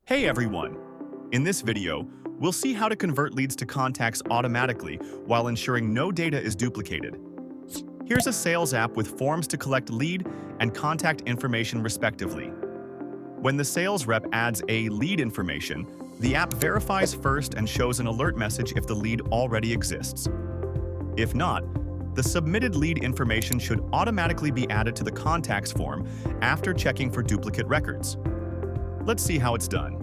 Hey everyone! In this video, we'll see how to convert leads to contacts automatically while ensuring no data is duplicated. Here's a sales app with forms to collect lead and contact information respectively. When the sales rep adds a lead information, the app verifies first and shows an alert message if the lead already exists. If not, the submitted lead information should automatically be added to the contacts form after checking for duplicate records. Let's see how it's done.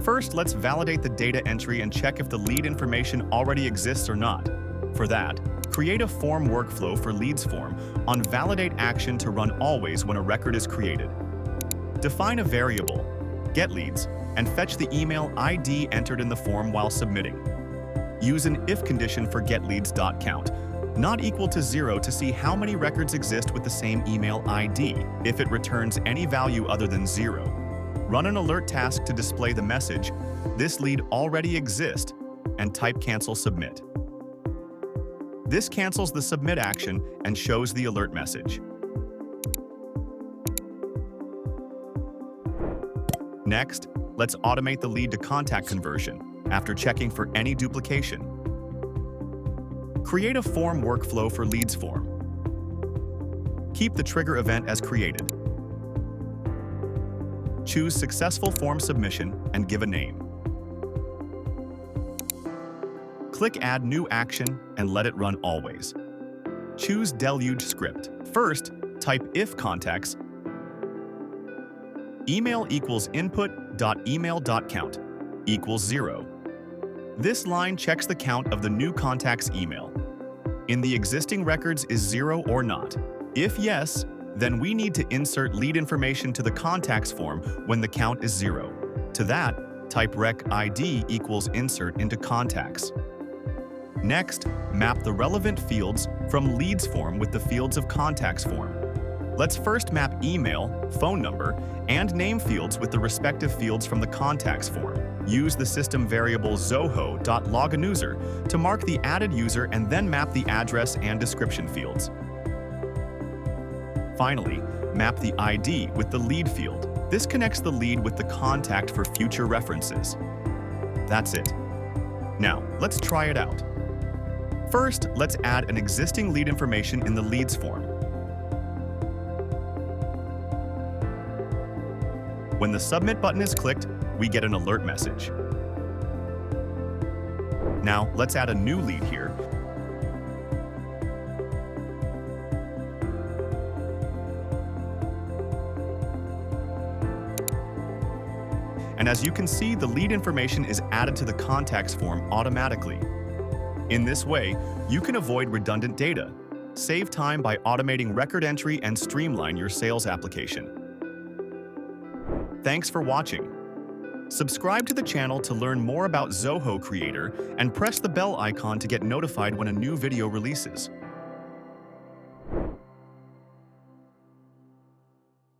First, let's validate the data entry and check if the lead information already exists or not. For that, create a form workflow for leads form on validate action to run always when a record is created. Define a variable, getLeads, and fetch the email ID entered in the form while submitting. Use an if condition for getLeads.count, not equal to 0 to see how many records exist with the same email ID. If it returns any value other than 0, run an alert task to display the message, "This lead already exists," and type cancel submit. This cancels the submit action and shows the alert message. Next, let's automate the lead to contact conversion after checking for any duplication. Create a form workflow for leads form. Keep the trigger event as created. Choose successful form submission and give a name. Click Add New Action and let it run always. Choose Deluge script. First, type if contacts email equals input.email.count equals 0. This line checks the count of the new contact's email. In the existing records is 0 or not. If yes, then we need to insert lead information to the contacts form when the count is 0. To that, type rec ID equals insert into contacts. Next, map the relevant fields from leads form with the fields of contacts form. Let's first map email, phone number, and name fields with the respective fields from the contacts form. Use the system variable zoho.loganuser to mark the added user and then map the address and description fields. Finally, map the ID with the lead field. This connects the lead with the contact for future references. That's it. Now, let's try it out. First, let's add an existing lead information in the leads form. When the submit button is clicked, we get an alert message. Now, let's add a new lead here. And as you can see, the lead information is added to the contacts form automatically. In this way, you can avoid redundant data, save time by automating record entry, and streamline your sales application. Thanks for watching. Subscribe to the channel to learn more about Zoho Creator and press the bell icon to get notified when a new video releases.